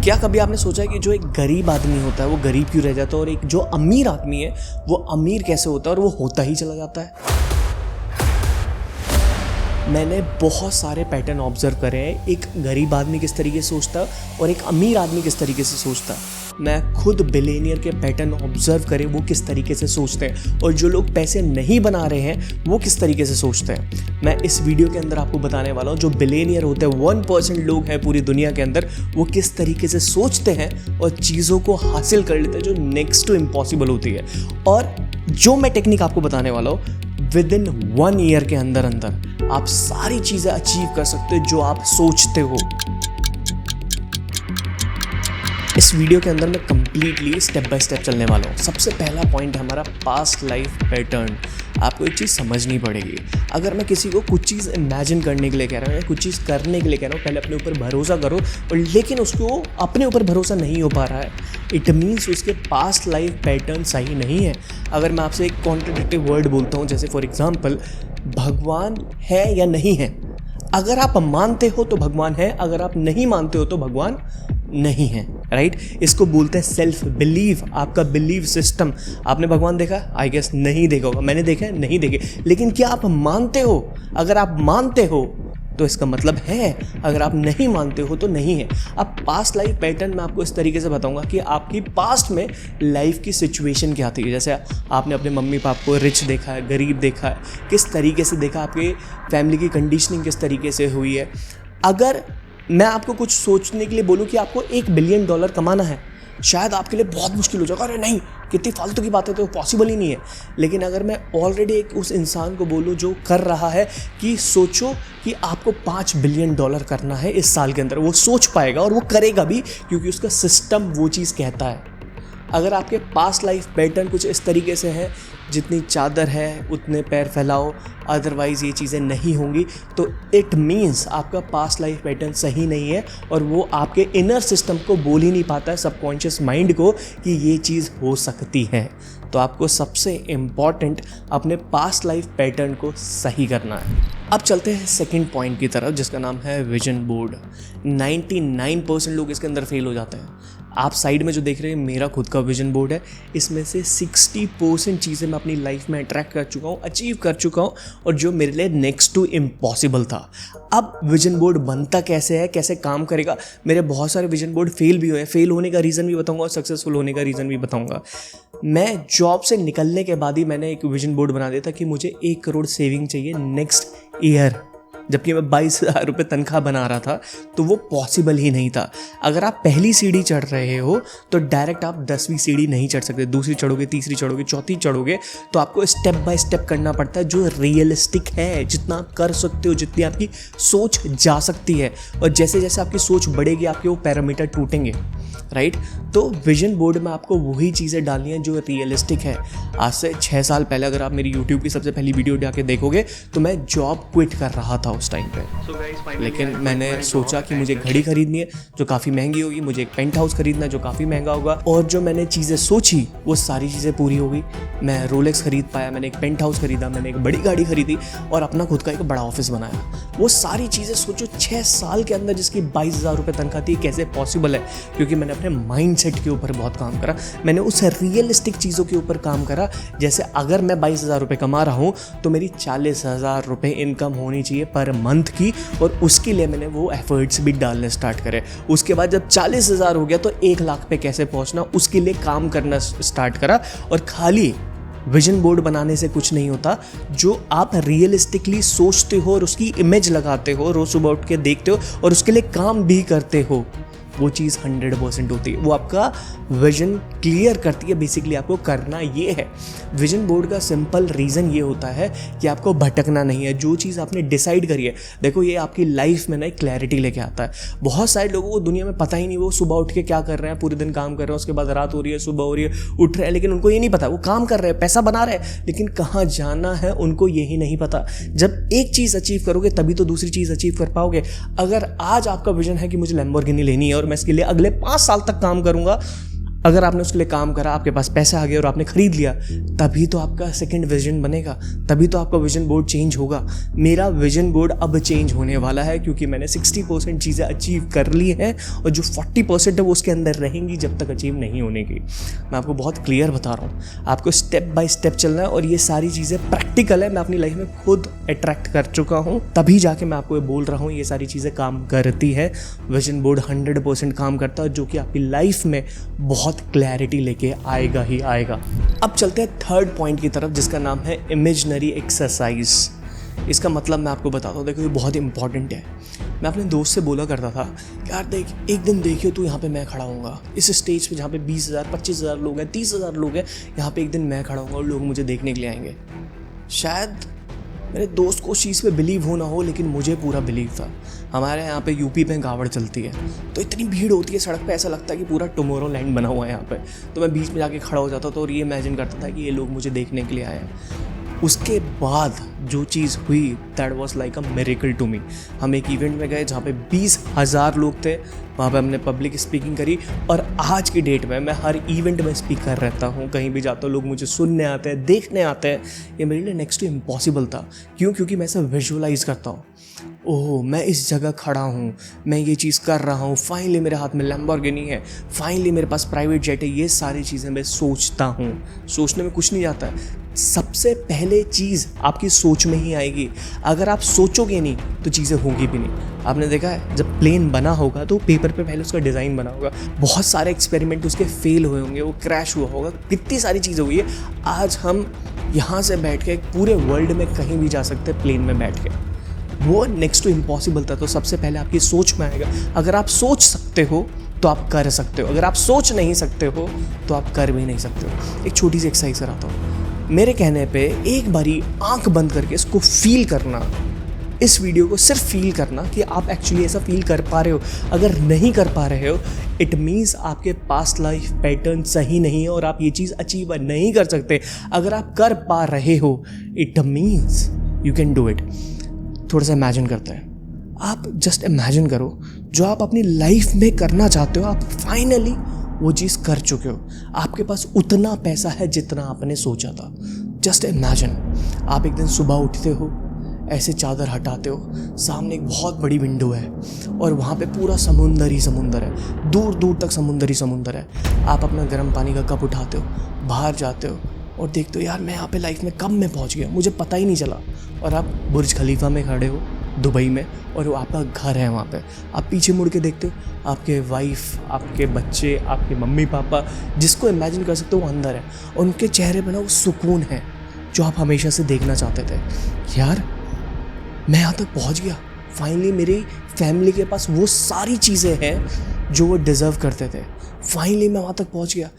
क्या कभी आपने सोचा है कि जो एक गरीब आदमी होता है वो गरीब क्यों रह जाता है और एक जो अमीर आदमी है वो अमीर कैसे होता है और वो होता ही चला जाता है? मैंने बहुत सारे पैटर्न ऑब्जर्व करे हैं, एक गरीब आदमी किस तरीके से सोचता है और एक अमीर आदमी किस तरीके से सोचता है। मैं खुद बिलियनियर के पैटर्न ऑब्जर्व करे वो किस तरीके से सोचते हैं और जो लोग पैसे नहीं बना रहे हैं वो किस तरीके से सोचते हैं। मैं इस वीडियो के अंदर आपको बताने वाला हूँ जो बिलियनियर होते हैं 1% लोग हैं पूरी दुनिया के अंदर, वो किस तरीके से सोचते हैं और चीज़ों को हासिल कर लेते हैं जो नेक्स्ट टू इम्पॉसिबल होती है। और जो मैं टेक्निक आपको बताने वाला हूँ विद इन 1 ईयर के अंदर अंदर आप सारी चीज़ें अचीव कर सकते हो जो आप सोचते हो। इस वीडियो के अंदर मैं कंप्लीटली स्टेप बाय स्टेप चलने वाला हूँ। सबसे पहला पॉइंट है हमारा पास्ट लाइफ पैटर्न। आपको एक चीज़ समझनी पड़ेगी। अगर मैं किसी को कुछ चीज़ इमेजिन करने के लिए कह रहा हूँ या कुछ चीज़ करने के लिए कह रहा हूँ, पहले अपने ऊपर भरोसा करो, और लेकिन उसको अपने ऊपर भरोसा नहीं हो पा रहा है, इट मीन्स उसके पास्ट लाइफ पैटर्न सही नहीं है। अगर मैं आपसे एक कॉन्ट्रडिक्टिव वर्ड बोलता हूँ, जैसे फॉर एग्जाम्पल भगवान है या नहीं है, अगर आप मानते हो तो भगवान है, अगर आप नहीं मानते हो तो भगवान नहीं है, राइट? इसको बोलते हैं सेल्फ बिलीव। आपका बिलीव सिस्टम। आपने भगवान देखा? आई गेस नहीं देखा होगा। मैंने देखा है? नहीं देखे। लेकिन क्या आप मानते हो? अगर आप मानते हो तो इसका मतलब है, अगर आप नहीं मानते हो तो नहीं है। अब पास्ट लाइफ पैटर्न मैं आपको इस तरीके से बताऊंगा कि आपकी पास्ट में लाइफ की सिचुएशन क्या थी। जैसे आपने अपने मम्मी पापा को रिच देखा है, गरीब देखा है, किस तरीके से देखा, आपके फैमिली की कंडीशनिंग किस तरीके से हुई है। अगर मैं आपको कुछ सोचने के लिए बोलूं कि आपको $1 बिलियन कमाना है, शायद आपके लिए बहुत मुश्किल हो जाएगा। अरे नहीं, कितनी फालतू की बात है, तो पॉसिबल ही नहीं है। लेकिन अगर मैं ऑलरेडी एक उस इंसान को बोलूं जो कर रहा है कि सोचो कि आपको $5 बिलियन करना है इस साल के अंदर, वो सोच पाएगा और वो करेगा भी, क्योंकि उसका सिस्टम वो चीज़ कहता है। अगर आपके पास्ट लाइफ पैटर्न कुछ इस तरीके से है, जितनी चादर है उतने पैर फैलाओ, अदरवाइज़ ये चीज़ें नहीं होंगी, तो इट मीन्स आपका पास्ट लाइफ पैटर्न सही नहीं है और वो आपके इनर सिस्टम को बोल ही नहीं पाता है, सबकॉन्शियस माइंड को, कि ये चीज़ हो सकती है। तो आपको सबसे इम्पॉर्टेंट अपने पास्ट लाइफ पैटर्न को सही करना है। अब चलते हैं सेकंड पॉइंट की तरफ, जिसका नाम है विजन बोर्ड। 99% लोग इसके अंदर फेल हो जाते हैं। आप साइड में जो देख रहे हैं मेरा खुद का विजन बोर्ड है। इसमें से 60% चीज़ें मैं अपनी लाइफ में अट्रैक्ट कर चुका हूँ, अचीव कर चुका हूँ, और जो मेरे लिए नेक्स्ट टू इम्पॉसिबल था। अब विजन बोर्ड बनता कैसे है, कैसे काम करेगा? मेरे बहुत सारे विजन बोर्ड फेल भी हुए हैं। फेल होने का रीज़न भी बताऊँगा और सक्सेसफुल होने का रीज़न भी बताऊँगा। मैं जॉब से निकलने के बाद ही मैंने एक विजन बोर्ड बना दिया था कि मुझे 1 करोड़ सेविंग चाहिए नेक्स्ट ईयर, जबकि मैं 22,000 रुपये तनख्वाह बना रहा था, तो वो पॉसिबल ही नहीं था। अगर आप पहली सीढ़ी चढ़ रहे हो तो डायरेक्ट आप 10वीं सीढ़ी नहीं चढ़ सकते। दूसरी चढ़ोगे, तीसरी चढ़ोगे, चौथी चढ़ोगे, तो आपको स्टेप बाय स्टेप करना पड़ता है, जो रियलिस्टिक है, जितना आप कर सकते हो, जितनी आपकी सोच जा सकती है। और जैसे जैसे आपकी सोच बढ़ेगी आपके वो पैरामीटर टूटेंगे, राइट? तो विजन बोर्ड में आपको वही चीज़ें डालनी है जो रियलिस्टिक है। आज से 6 साल पहले अगर आप मेरी यूट्यूब की सबसे पहली वीडियो जाके देखोगे तो मैं जॉब क्विट कर रहा था उस टाइम पे। लेकिन मैंने सोचा कि मुझे घड़ी खरीदनी है जो काफ़ी महंगी होगी, मुझे एक पेंट हाउस खरीदना है जो काफ़ी महंगा होगा, और जो मैंने चीज़ें सोची वो सारी चीज़ें पूरी हो गई। मैं रोलेक्स खरीद पाया, मैंने एक पेंट हाउस खरीदा, मैंने एक बड़ी गाड़ी खरीदी और अपना खुद का एक बड़ा ऑफिस बनाया। वो सारी चीज़ें सोचो 6 साल के अंदर, जिसकी 22,000 रुपये तनख्वाह थी, कैसे पॉसिबल है? क्योंकि मैंने अपने माइंड सेट के ऊपर बहुत काम करा, मैंने उस रियलिस्टिक चीज़ों के ऊपर काम करा। जैसे अगर मैं 22,000 रुपये कमा रहा हूँ तो मेरी 40,000 रुपये इनकम होनी चाहिए पर मंथ की, और उसके लिए मैंने वो एफर्ट्स भी डालने स्टार्ट करे। उसके बाद जब 40,000 हो गया तो 1 लाख पे कैसे पहुँचना, उसके लिए काम करना स्टार्ट करा। और खाली विजन बोर्ड बनाने से कुछ नहीं होता, जो आप रियलिस्टिकली सोचते हो और उसकी इमेज लगाते हो, रोज सुबह उठ के देखते हो और उसके लिए काम भी करते हो, वो चीज़ 100% होती है। वो आपका विजन क्लियर करती है। बेसिकली आपको करना ये है। विजन बोर्ड का सिंपल रीज़न ये होता है कि आपको भटकना नहीं है। जो चीज़ आपने डिसाइड करी है, देखो ये आपकी लाइफ में ना एक क्लैरिटी लेके आता है। बहुत सारे लोगों को दुनिया में पता ही नहीं, वो सुबह उठ के क्या कर रहे हैं, पूरे दिन काम कर रहे हैं, उसके बाद रात हो रही है, सुबह हो रही है, उठ रहे हैं, लेकिन उनको ये नहीं पता। वो काम कर रहे हैं, पैसा बना रहे हैं, लेकिन कहाँ जाना है उनको यही नहीं पता। जब एक चीज़ अचीव करोगे तभी तो दूसरी चीज़ अचीव कर पाओगे। अगर आज आपका विजन है कि मुझे लैम्बोर्गिनी लेनी है और मैं इसके लिए अगले 5 साल तक काम करूंगा, अगर आपने उसके लिए काम करा, आपके पास पैसा आ गया और आपने खरीद लिया, तभी तो आपका सेकंड विजन बनेगा, तभी तो आपका विजन बोर्ड चेंज होगा। मेरा विजन बोर्ड अब चेंज होने वाला है क्योंकि मैंने 60% चीज़ें अचीव कर ली हैं और जो 40% है वो उसके अंदर रहेंगी जब तक अचीव नहीं होने की। मैं आपको बहुत क्लियर बता रहा हूँ, आपको स्टेप बाय स्टेप चलना है और ये सारी चीज़ें प्रैक्टिकल है। मैं अपनी लाइफ में खुद अट्रैक्ट कर चुका हूँ, तभी जाके मैं आपको ये बोल रहा हूँ ये सारी चीज़ें काम करती है। विजन बोर्ड 100% काम करता है, जो कि आपकी लाइफ में बहुत क्लैरिटी लेके आएगा ही आएगा। अब चलते हैं थर्ड पॉइंट की तरफ, जिसका नाम है इमेजिनरी एक्सरसाइज। इसका मतलब मैं आपको बताता हूँ, देखो ये बहुत इंपॉर्टेंट है। मैं अपने दोस्त से बोला करता था, यार देख, एक दिन देखियो तू यहाँ पे मैं खड़ा हूँगा इस स्टेज पे जहाँ पे 20,000 25,000 लोग हैं, 30,000 लोग हैं, यहाँ पे एक दिन मैं खड़ा हूँगा और लोग मुझे देखने के लिए आएंगे। शायद मेरे दोस्त को उस चीज़ पे बिलीव हो ना हो, लेकिन मुझे पूरा बिलीव था। हमारे यहाँ पे यूपी में कावड़ चलती है तो इतनी भीड़ होती है सड़क पे, ऐसा लगता है कि पूरा टुमारो लैंड बना हुआ है यहाँ पे। तो मैं बीच में जाके खड़ा हो जाता था और ये इमेजिन करता था कि ये लोग मुझे देखने के लिए आए हैं। उसके बाद जो चीज़ हुई, that was like a miracle to me. हम एक इवेंट में गए जहाँ पे 20,000 लोग थे, वहाँ पे हमने पब्लिक स्पीकिंग करी और आज की डेट में मैं हर इवेंट में स्पीकर रहता हूँ। कहीं भी जाता हूँ लोग मुझे सुनने आते हैं, देखने आते हैं। ये मेरे लिए नेक्स्ट टू इम्पॉसिबल था। क्यों? क्योंकि मैं ऐसा विजुअलाइज करता हूँ, ओह मैं इस जगह खड़ा हूँ, मैं ये चीज़ कर रहा हूँ, फाइनली मेरे हाथ में लैम्बोर्गिनी है, फाइनली मेरे पास प्राइवेट जेट है। ये सारी चीज़ें मैं सोचता हूँ। सोचने में कुछ नहीं जाता है, सबसे पहले चीज़ आपकी सोच में ही आएगी। अगर आप सोचोगे नहीं तो चीज़ें होंगी भी नहीं। आपने देखा है जब प्लेन बना होगा तो पेपर पे पहले उसका डिज़ाइन बना होगा, बहुत सारे एक्सपेरिमेंट उसके फेल हुए होंगे, वो क्रैश हुआ होगा, कितनी सारी चीज़ें हुई है। आज हम यहाँ से बैठ के पूरे वर्ल्ड में कहीं भी जा सकते हैं प्लेन में बैठ के। वो नेक्स्ट टू इम्पॉसिबल था। तो सबसे पहले आपकी सोच में आएगा। अगर आप सोच सकते हो तो आप कर सकते हो, अगर आप सोच नहीं सकते हो तो आप कर भी नहीं सकते हो। एक छोटी सी एक्सरसाइज कराता हूँ। मेरे कहने पे एक बारी आंख बंद करके इसको फील करना, इस वीडियो को सिर्फ फील करना कि आप एक्चुअली ऐसा फील कर पा रहे हो। अगर नहीं कर पा रहे हो, इट मीन्स आपके पास्ट लाइफ पैटर्न सही नहीं है और आप ये चीज़ अचीव नहीं कर सकते। अगर आप कर पा रहे हो, it means you can do it. थोड़ा सा इमेजिन करते हैं। आप जस्ट इमेजिन करो जो आप अपनी लाइफ में करना चाहते हो, आप फाइनली वो चीज़ कर चुके हो। आपके पास उतना पैसा है जितना आपने सोचा था। जस्ट इमेजिन, आप एक दिन सुबह उठते हो, ऐसे चादर हटाते हो, सामने एक बहुत बड़ी विंडो है और वहाँ पे पूरा समुंदर ही समुंदर है, दूर दूर तक समुंदर ही समुंदर है। आप अपना गर्म पानी का कप उठाते हो, बाहर जाते हो और देखते हो यार मैं यहाँ पे लाइफ में कब में पहुँच गया, मुझे पता ही नहीं चला। और आप बुर्ज खलीफा में खड़े हो दुबई में और वो आपका घर है वहाँ पे। आप पीछे मुड़ के देखते हो, आपके वाइफ, आपके बच्चे, आपके मम्मी पापा, जिसको इमेजिन कर सकते हो वो अंदर है। उनके चेहरे पर ना वो सुकून है जो आप हमेशा से देखना चाहते थे। यार मैं यहाँ तक पहुँच गया, फाइनली मेरी फैमिली के पास वो सारी चीज़ें हैं जो वो डिज़र्व करते थे। फाइनली मैं वहाँ तक पहुँच गया।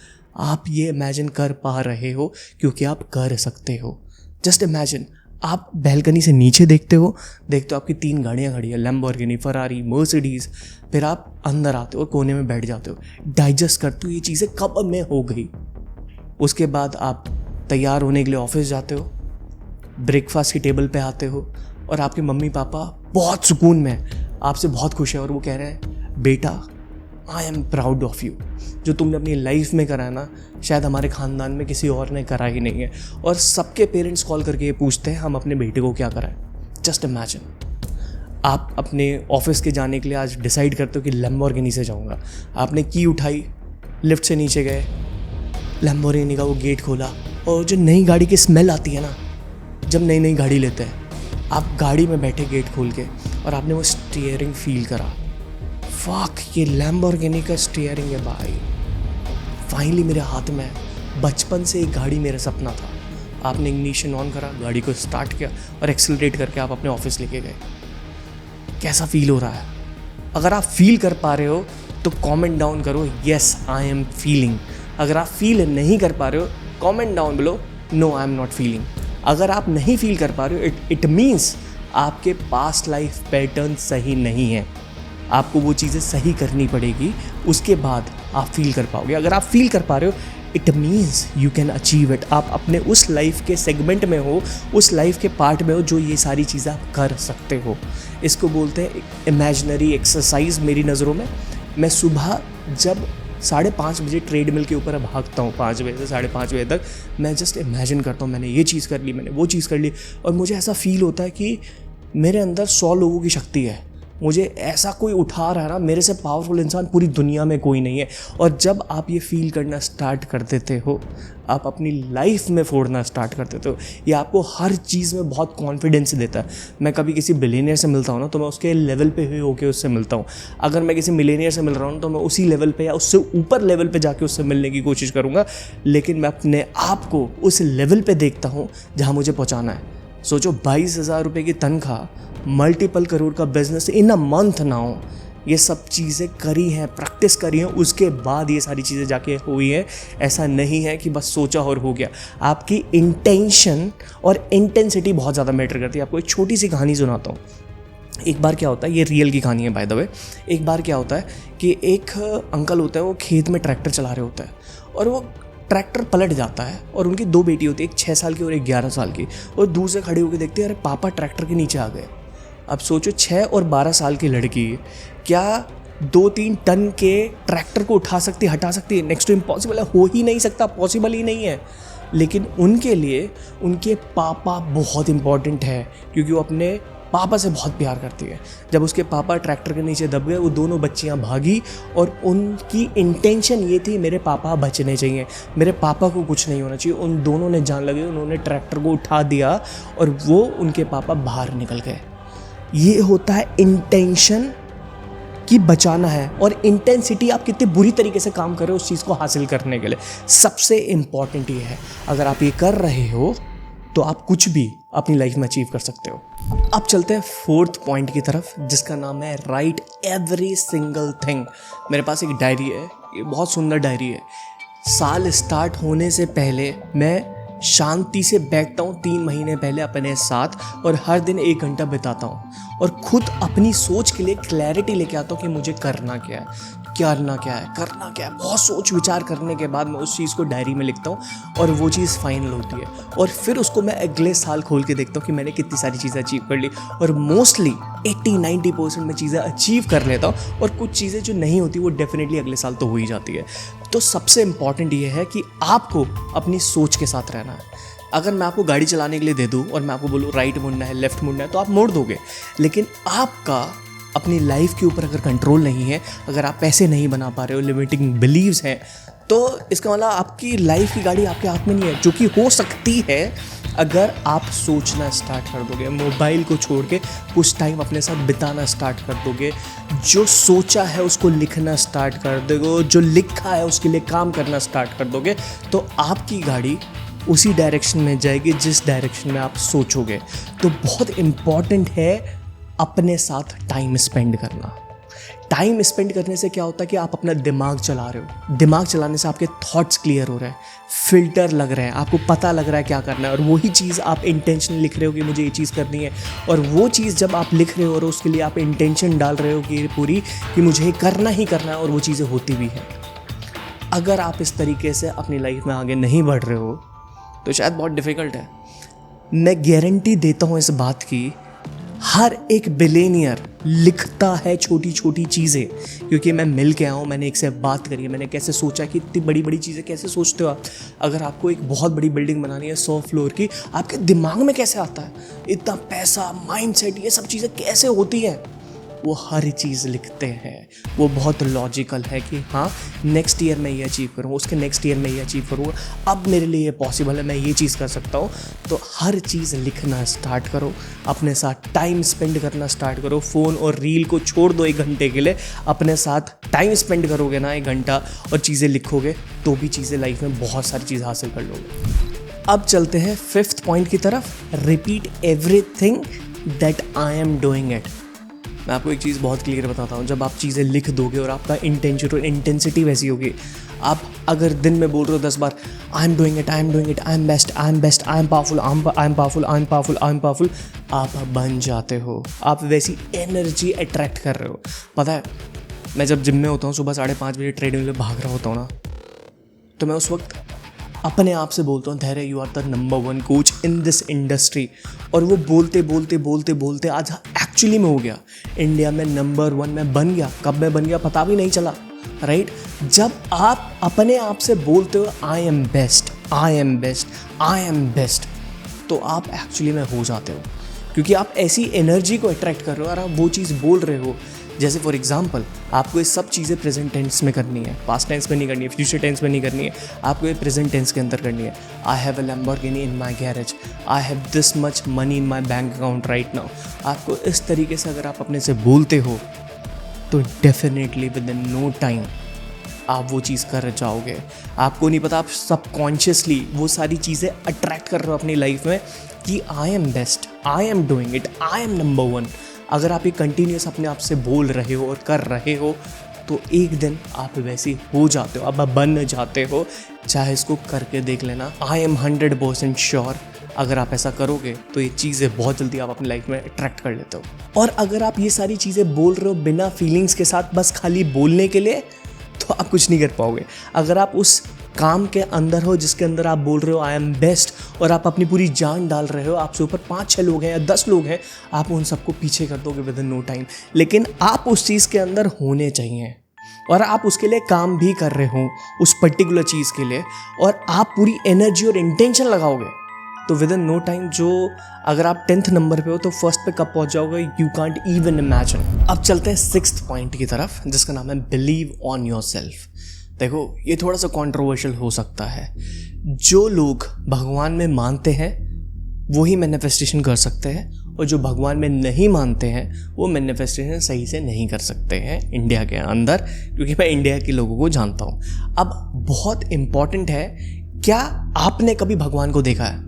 आप ये इमेजिन कर पा रहे हो क्योंकि आप कर सकते हो। जस्ट इमेजिन, आप बैल्कनी से नीचे देखते हो आपकी 3 गाड़ियाँ खड़ी है, लैम्बोर्गिनी, फरारी, मर्सिडीज़। फिर आप अंदर आते हो, कोने में बैठ जाते हो, डाइजेस्ट करते हो ये चीज़ें कब में हो गई। उसके बाद आप तैयार होने के लिए ऑफिस जाते हो, ब्रेकफास्ट की टेबल पे आते हो और आपके मम्मी पापा बहुत सुकून में आपसे बहुत खुश है और वो कह रहे हैं, बेटा I am proud of you. जो तुमने अपनी लाइफ में करा ना, शायद हमारे ख़ानदान में किसी और ने करा ही नहीं है। और सबके पेरेंट्स कॉल करके ये पूछते हैं हम अपने बेटे को क्या कराएं। जस्ट इमेजिन, आप अपने ऑफिस के जाने के लिए आज डिसाइड करते हो कि लैम्बोर्गिनी से जाऊंगा। आपने की उठाई, लिफ्ट से नीचे गए, लैम्बोर्गिनी का वो गेट खोला और जो नई गाड़ी की स्मेल आती है ना, जब नई नई गाड़ी लेते हैं, आप गाड़ी में बैठे गेट खोल के और आपने वो स्टीयरिंग फील करा। फक, ये लैम्बोर्गिनी का स्टीयरिंग है भाई, फाइनली मेरे हाथ में है। बचपन से एक गाड़ी मेरा सपना था। आपने इग्निशन ऑन करा, गाड़ी को स्टार्ट किया और एक्सेलरेट करके आप अपने ऑफिस लेके गए। कैसा फील हो रहा है? अगर आप फील कर पा रहे हो तो कमेंट डाउन करो, यस आई एम फीलिंग। अगर आप फील नहीं कर पा रहे हो, comment down below, no I am not feeling. अगर आप नहीं फील कर पा रहे हो, इट मीन्स आपके पास्ट लाइफ पैटर्न सही नहीं है। आपको वो चीज़ें सही करनी पड़ेगी, उसके बाद आप फील कर पाओगे। अगर आप फील कर पा रहे हो, it means you can achieve it. आप अपने उस लाइफ के सेगमेंट में हो, उस लाइफ के पार्ट में हो जो ये सारी चीज़ें आप कर सकते हो। इसको बोलते हैं इमेजिनरी एक्सरसाइज। मेरी नज़रों में, मैं सुबह जब 5:30 बजे ट्रेडमिल के ऊपर भागता हूँ, 5 बजे से 5:30 बजे तक। मैं जस्ट इमेजिन करता हूँ मैंने ये चीज़ कर ली, मैंने वो चीज़ कर ली, और मुझे ऐसा फील होता है कि मेरे अंदर 100 लोगों की शक्ति है। मुझे ऐसा कोई उठा रहा है ना, मेरे से पावरफुल इंसान पूरी दुनिया में कोई नहीं है। और जब आप ये फील करना स्टार्ट कर देते हो, आप अपनी लाइफ में फोड़ना स्टार्ट कर देते हो। ये आपको हर चीज़ में बहुत कॉन्फिडेंस देता है। मैं कभी किसी बिलियनियर से मिलता हूँ ना, तो मैं उसके लेवल पे ही होके उससे मिलता हूँ। अगर मैं किसी मिलियनियर से मिल रहा हूँ तो मैं उसी लेवल पे या उससे ऊपर लेवल पे जाके उससे मिलने की कोशिश करूँगा, लेकिन मैं अपने आप को उस लेवल पे देखता हूँ जहाँ मुझे पहुँचाना है। सोचो 22,000 रुपये की तनख्वाह, मल्टीपल करोड़ का बिजनेस इन अ मंथ ना हो। ये सब चीज़ें करी हैं, प्रैक्टिस करी हैं, उसके बाद ये सारी चीज़ें जाके हुई हैं। ऐसा नहीं है कि बस सोचा और हो गया। आपकी इंटेंशन और इंटेंसिटी बहुत ज़्यादा मैटर करती है। आपको एक छोटी सी कहानी सुनाता हूँ। एक बार क्या होता है, ये रियल की कहानी है बाय द वे। एक बार क्या होता है कि एक अंकल होता है, वो खेत में ट्रैक्टर चला रहे होता है और वो ट्रैक्टर पलट जाता है और उनकी 2 बेटी होती है, एक 6 साल की और एक 11 साल की। और दूर से खड़े होकर देखते हैं, अरे पापा ट्रैक्टर के नीचे आ गए। अब सोचो 6 और 12 साल की लड़की क्या 2-3 टन के ट्रैक्टर को उठा सकती, हटा सकती है? नेक्स्ट टू इम्पॉसिबल है, हो ही नहीं सकता, पॉसिबल ही नहीं है। लेकिन उनके लिए उनके पापा बहुत इम्पॉर्टेंट है, क्योंकि वो अपने पापा से बहुत प्यार करती है। जब उसके पापा ट्रैक्टर के नीचे दब गए, वो दोनों बच्चियां भागी और उनकी इंटेंशन ये थी, मेरे पापा बचने चाहिए, मेरे पापा को कुछ नहीं होना चाहिए। उन दोनों ने जान लगे, उन्होंने ट्रैक्टर को उठा दिया और वो उनके पापा बाहर निकल गए। ये होता है इंटेंशन कि बचाना है, और इंटेंसिटी आप कितने बुरी तरीके से काम कर रहे हो उस चीज़ को हासिल करने के लिए। सबसे इम्पॉर्टेंट ये है, अगर आप ये कर रहे हो तो आप कुछ भी अपनी लाइफ में अचीव कर सकते हो। अब चलते हैं 4th पॉइंट की तरफ, जिसका नाम है राइट एवरी सिंगल थिंग। मेरे पास एक डायरी है, ये बहुत सुंदर डायरी है। साल स्टार्ट होने से पहले मैं शांति से बैठता हूँ 3 महीने पहले अपने साथ, और हर दिन 1 घंटा बिताता हूँ और खुद अपनी सोच के लिए क्लैरिटी लेके आता हूँ कि मुझे करना क्या है, करना क्या है। बहुत सोच विचार करने के बाद मैं उस चीज़ को डायरी में लिखता हूँ और वो चीज़ फाइनल होती है। और फिर उसको मैं अगले साल खोल के देखता हूँ कि मैंने कितनी सारी चीज़ें अचीव कर ली, और मोस्टली 80-90% में चीज़ें अचीव कर लेता हूँ, और कुछ चीज़ें जो नहीं होती वो डेफिनेटली अगले साल तो हो ही जाती है। तो सबसे इम्पॉर्टेंट ये है कि आपको अपनी सोच के साथ रहना है। अगर मैं आपको गाड़ी चलाने के लिए दे दूँ और मैं आपको बोलूँ राइट मुड़ना है, लेफ्ट मुड़ना है, तो आप मोड़ दोगे। लेकिन आपका अपनी लाइफ के ऊपर अगर कंट्रोल नहीं है, अगर आप पैसे नहीं बना पा रहे हो, लिमिटिंग बिलीव्स हैं, तो इसका मतलब आपकी लाइफ की गाड़ी आपके हाथ में नहीं है, जो कि हो सकती है अगर आप सोचना स्टार्ट कर दोगे, मोबाइल को छोड़ के कुछ टाइम अपने साथ बिताना स्टार्ट कर दोगे, जो सोचा है उसको लिखना स्टार्ट कर दोगे, जो लिखा है उसके लिए काम करना स्टार्ट कर दोगे, तो आपकी गाड़ी उसी डायरेक्शन में जाएगी जिस डायरेक्शन में आप सोचोगे। तो बहुत इम्पॉर्टेंट है अपने साथ टाइम स्पेंड करना। टाइम स्पेंड करने से क्या होता है कि आप अपना दिमाग चला रहे हो। दिमाग चलाने से आपके थॉट्स क्लियर हो रहे हैं, फिल्टर लग रहे हैं, आपको पता लग रहा है क्या करना है, और वही चीज़ आप इंटेंशनली लिख रहे हो कि मुझे ये चीज़ करनी है। और वो चीज़ जब आप लिख रहे हो और उसके लिए आप इंटेंशन डाल रहे हो कि पूरी कि मुझे करना ही करना है, और वो चीज़ें होती भी हैं। अगर आप इस तरीके से अपनी लाइफ में आगे नहीं बढ़ रहे हो तो शायद बहुत डिफ़िकल्ट है। मैं गारंटी देता हूँ इस बात की, हर एक बिलियनियर लिखता है छोटी छोटी चीज़ें, क्योंकि मैं मिल के आया हूँ, मैंने एक से बात करी है, मैंने कैसे सोचा कि इतनी बड़ी बड़ी चीज़ें कैसे सोचते हो आप। अगर आपको एक बहुत बड़ी बिल्डिंग बनानी है 100 फ्लोर की, आपके दिमाग में कैसे आता है इतना पैसा, माइंडसेट, ये सब चीज़ें कैसे होती हैं? वो हर चीज़ लिखते हैं। वो बहुत लॉजिकल है कि हाँ नेक्स्ट ईयर मैं ये अचीव करूँ, उसके नेक्स्ट ईयर मैं ये अचीव करूँगा, अब मेरे लिए ये पॉसिबल है, मैं ये चीज़ कर सकता हूँ। तो हर चीज़ लिखना स्टार्ट करो, अपने साथ टाइम स्पेंड करना स्टार्ट करो। फ़ोन और रील को छोड़ दो 1 घंटे के लिए, अपने साथ टाइम स्पेंड करोगे ना 1 घंटा और चीज़ें लिखोगे, तो भी चीज़ें लाइफ में बहुत सारी चीज़ हासिल कर लोगे। अब चलते हैं 5th पॉइंट की तरफ, repeat everything that I am doing it. मैं आपको एक चीज़ बहुत क्लियर बताता हूँ, जब आप चीज़ें लिख दोगे और आपका इंटेंशन और इंटेंसिटी वैसी होगी, आप अगर दिन में बोल रहे हो 10 बार I am doing it, I am doing it, I am best, I am best, I am powerful, I am powerful, I am powerful, I am powerful, आप बन जाते हो। आप वैसी एनर्जी अट्रैक्ट कर रहे हो। पता है, मैं जब जिम में होता हूँ, सुबह 5:30 बजे ट्रेडमिल में भाग रहा होता हूँ ना, तो मैं उस वक्त अपने आप से बोलता हूँ, Dhairya you are the number 1 coach in this industry. और वो बोलते बोलते बोलते बोलते आज एक्चुअली में हो गया। इंडिया में नंबर 1 मैं बन गया। कब मैं बन गया पता भी नहीं चला। राइट? जब आप अपने आप से बोलते हो आई am best, I am best, I am best, तो आप एक्चुअली में हो जाते हो, क्योंकि आप ऐसी एनर्जी को अट्रैक्ट कर रहे हो और आप वो चीज़ बोल रहे हो। जैसे फॉर एग्जांपल, आपको ये सब चीज़ें प्रेजेंट टेंस में करनी है, पास्ट टेंस में नहीं करनी है, फ्यूचर टेंस में नहीं करनी है, आपको ये प्रेजेंट टेंस के अंदर करनी है। I have a Lamborghini in my garage, I have this much money in my bank account right now. आपको इस तरीके से अगर आप अपने से बोलते हो तो definitely within no time आप वो चीज़ कर जाओगे। आपको नहीं पता, आप सबकॉन्शियसली वो सारी चीज़ें अट्रैक्ट कर रहे हो अपनी लाइफ में कि आई am best, I am doing it, I M number one. अगर आप ये कंटिन्यूस अपने आप से बोल रहे हो और कर रहे हो तो एक दिन आप वैसे हो जाते हो, आप बन जाते हो। चाहे इसको करके देख लेना। आई एम 100% श्योर अगर आप ऐसा करोगे तो ये चीज़ें बहुत जल्दी आप अपनी लाइफ में अट्रैक्ट कर लेते हो। और अगर आप ये सारी चीज़ें बोल रहे हो बिना फीलिंग्स के साथ, बस खाली बोलने के लिए, तो आप कुछ नहीं कर पाओगे। अगर आप उस काम के अंदर हो जिसके अंदर आप बोल रहे हो आई एम बेस्ट और आप अपनी पूरी जान डाल रहे हो, आपसे ऊपर 5-6 लोग हैं या 10 लोग हैं, आप उन सबको पीछे कर दोगे विद इन नो टाइम। लेकिन आप उस चीज़ के अंदर होने चाहिए और आप उसके लिए काम भी कर रहे हो उस पर्टिकुलर चीज़ के लिए, और आप पूरी एनर्जी और इंटेंशन लगाओगे तो विद इन नो टाइम, जो अगर आप 10th नंबर पे हो तो फर्स्ट पे कब पहुंच जाओगे, यू कांट इवन इमेजिन। अब चलते हैं 6th पॉइंट की तरफ, जिसका नाम है बिलीव ऑन योर सेल्फ। देखो, ये थोड़ा सा कंट्रोवर्शियल हो सकता है। जो लोग भगवान में मानते हैं वो ही मैनिफेस्टेशन कर सकते हैं, और जो भगवान में नहीं मानते हैं वो मैनिफेस्टेशन सही से नहीं कर सकते हैं इंडिया के अंदर, क्योंकि मैं इंडिया के लोगों को जानता हूँ। अब बहुत इम्पॉर्टेंट है, क्या आपने कभी भगवान को देखा है?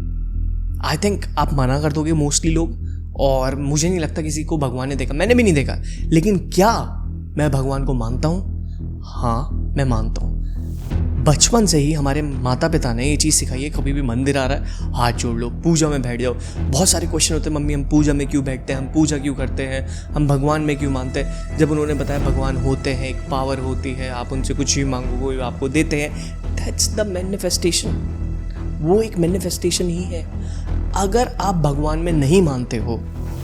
आई थिंक आप मना कर दोगे मोस्टली लोग, और मुझे नहीं लगता किसी को भगवान ने देखा, मैंने भी नहीं देखा। लेकिन क्या मैं भगवान को मानता हूँ? हाँ, मैं मानता हूँ। बचपन से ही हमारे माता पिता ने ये चीज़ सिखाई है, कभी भी मंदिर आ रहा है हाथ जोड़ लो, पूजा में बैठ जाओ। बहुत सारे क्वेश्चन होते हैं, मम्मी हम पूजा में क्यों बैठते हैं, हम पूजा क्यों करते हैं, हम भगवान में क्यों मानते हैं? जब उन्होंने बताया भगवान होते हैं, एक पावर होती है, आप उनसे कुछ भी मांगो वो आपको देते हैं, दैट्स द मैनिफेस्टेशन। वो एक मैनिफेस्टेशन ही है। अगर आप भगवान में नहीं मानते हो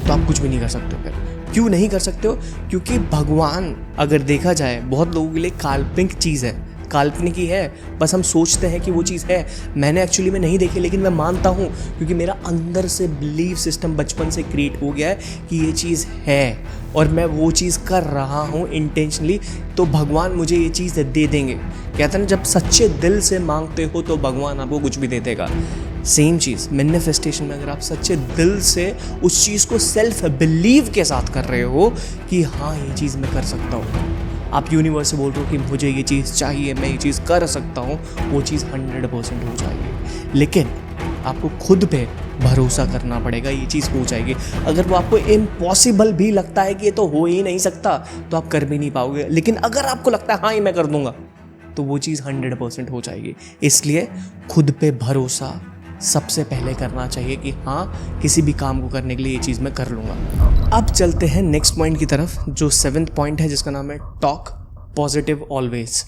तो आप कुछ भी नहीं कर सकते हो। फिर क्यों नहीं कर सकते हो? क्योंकि भगवान अगर देखा जाए बहुत लोगों के लिए काल्पनिक चीज़ है, काल्पनिक ही है, बस हम सोचते हैं कि वो चीज़ है। मैंने एक्चुअली में नहीं देखी, लेकिन मैं मानता हूँ क्योंकि मेरा अंदर से बिलीव सिस्टम बचपन से क्रिएट हो गया है कि ये चीज़ है और मैं वो चीज़ कर रहा हूँ इंटेंशनली, तो भगवान मुझे ये चीज़ दे देंगे। कहते हैं ना, जब सच्चे दिल से मांगते हो तो भगवान आपको कुछ भी दे देगा। सेम चीज़ मैनिफेस्टेशन में, अगर आप सच्चे दिल से उस चीज़ को सेल्फ बिलीव के साथ कर रहे हो कि हाँ ये चीज़ मैं कर सकता हूँ, आप यूनिवर्स से बोल रहे हो कि मुझे ये चीज़ चाहिए, मैं ये चीज़ कर सकता हूँ, वो चीज़ 100% हो जाएगी। लेकिन आपको खुद पे भरोसा करना पड़ेगा, ये चीज़ हो जाएगी। अगर वो आपको इम्पॉसिबल भी लगता है कि ये तो हो ही नहीं सकता, तो आप कर भी नहीं पाओगे। लेकिन अगर आपको लगता है हाँ ये मैं कर दूंगा, तो वो चीज़ 100% हो जाएगी। इसलिए खुद पे भरोसा सबसे पहले करना चाहिए कि हाँ किसी भी काम को करने के लिए ये चीज़ मैं कर लूँगा। अब चलते हैं नेक्स्ट पॉइंट की तरफ, जो 7th पॉइंट है, जिसका नाम है टॉक पॉजिटिव ऑलवेज।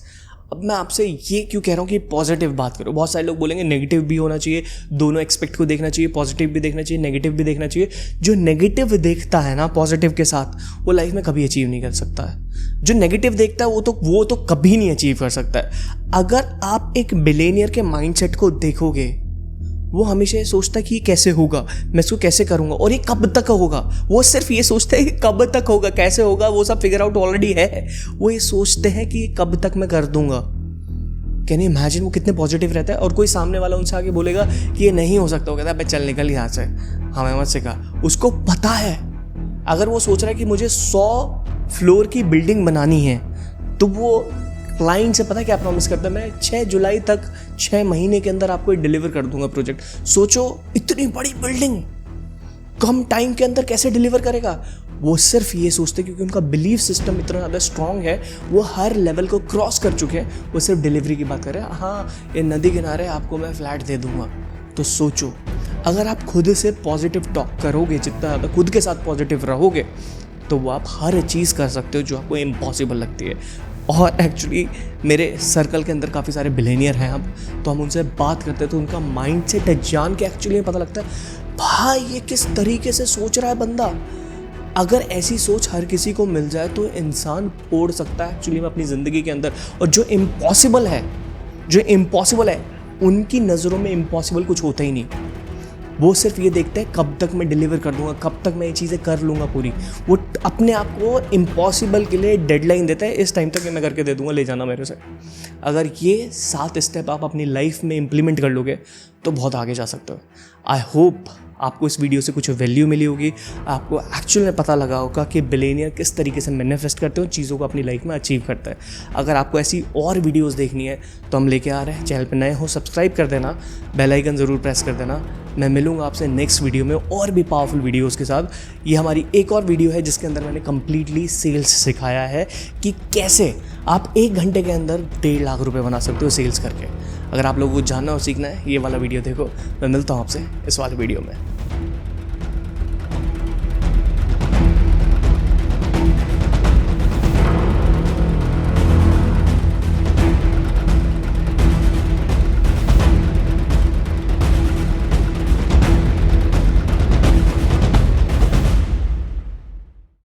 अब मैं आपसे ये क्यों कह रहा हूँ कि पॉजिटिव बात करो। बहुत सारे लोग बोलेंगे नेगेटिव भी होना चाहिए, दोनों एक्सपेक्ट को देखना चाहिए, पॉजिटिव भी देखना चाहिए, नेगेटिव भी देखना चाहिए। जो नेगेटिव देखता है ना पॉजिटिव के साथ, वो लाइफ में कभी अचीव नहीं कर सकता है। जो नेगेटिव देखता है वो तो कभी नहीं अचीव कर सकता है। अगर आप एक बिलियनियर के माइंडसेट को देखोगे, वो हमेशा ये सोचता है कि ये कैसे होगा, मैं इसको कैसे करूँगा और ये कब तक होगा। वो सिर्फ ये सोचते हैं कि कब तक होगा, कैसे होगा, वो सब फिगर आउट ऑलरेडी है। वो ये सोचते हैं कि कब तक मैं कर दूंगा। कैन यू इमेजिन वो कितने पॉजिटिव रहता है। और कोई सामने वाला उनसे आगे बोलेगा कि ये नहीं हो सकता, वो कहता है भाई चल निकल यहाँ से, हमें मत सिखा। उसको पता है अगर वो सोच रहा है कि मुझे 100 फ्लोर की बिल्डिंग बनानी है, तो वो क्लाइंट से पता क्या प्रॉमिस करता है, मैं 6 जुलाई तक 6 महीने के अंदर आपको डिलीवर कर दूंगा प्रोजेक्ट। सोचो इतनी बड़ी बिल्डिंग कम टाइम के अंदर कैसे डिलीवर करेगा। वो सिर्फ ये सोचते क्योंकि उनका बिलीफ सिस्टम इतना ज़्यादा स्ट्रांग है, वो हर लेवल को क्रॉस कर चुके हैं। वो सिर्फ डिलीवरी की बात कर रहे हैं, हाँ ये नदी किनारे आपको मैं फ्लैट दे दूंगा। तो सोचो अगर आप खुद से पॉजिटिव टॉक करोगे, जितना ज़्यादा खुद के साथ पॉजिटिव रहोगे, तो वो आप हर चीज़ कर सकते हो जो आपको इम्पॉसिबल लगती है। और एक्चुअली मेरे सर्कल के अंदर काफ़ी सारे बिलियनियर हैं अब, तो हम उनसे बात करते हैं तो उनका माइंडसेट जान के एक्चुअली पता लगता है भाई ये किस तरीके से सोच रहा है बंदा। अगर ऐसी सोच हर किसी को मिल जाए तो इंसान फोड़ सकता है एक्चुअली में अपनी ज़िंदगी के अंदर। और जो इम्पॉसिबल है उनकी नज़रों में इम्पॉसिबल कुछ होता ही नहीं। वो सिर्फ ये देखते हैं कब तक मैं डिलीवर कर दूंगा, कब तक मैं ये चीज़ें कर लूँगा पूरी। वो अपने आप को इम्पॉसिबल के लिए डेडलाइन देता है, इस टाइम तक ये मैं करके दे दूंगा, ले जाना मेरे से। अगर ये 7 स्टेप आप अपनी लाइफ में इम्प्लीमेंट कर लोगे तो बहुत आगे जा सकते हो। आई होप आपको इस वीडियो से कुछ वैल्यू मिली होगी, आपको एक्चुअल में पता लगा होगा कि बिलियनियर किस तरीके से मैनिफेस्ट करते हो, चीज़ों को अपनी लाइफ में अचीव करता है। अगर आपको ऐसी और वीडियोस देखनी है तो हम लेके आ रहे हैं। चैनल पे नए हो सब्सक्राइब कर देना, बेल आइकन ज़रूर प्रेस कर देना। मैं मिलूंगा आपसे नेक्स्ट वीडियो में और भी पावरफुल वीडियोस के साथ। ये हमारी एक और वीडियो है जिसके अंदर मैंने कंप्लीटली सेल्स सिखाया है कि कैसे आप 1 घंटे के अंदर 1.5 लाख रुपए बना सकते हो सेल्स करके। अगर आप लोगों को जानना और सीखना है, ये वाला वीडियो देखो। मैं मिलता हूँ आपसे इस वाले वीडियो में।